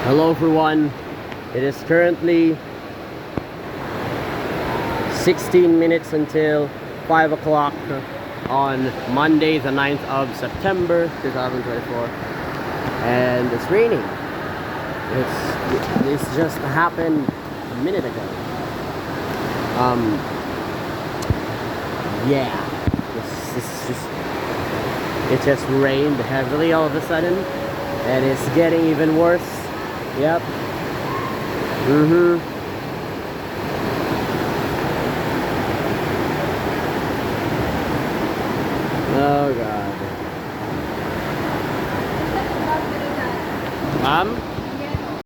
Hello everyone, it is currently 16 minutes until 5 o'clock on Monday the 9th of September 2024, and it's raining. This just happened a minute ago. Yeah, it just rained heavily all of a sudden, and it's getting even worse. Yep.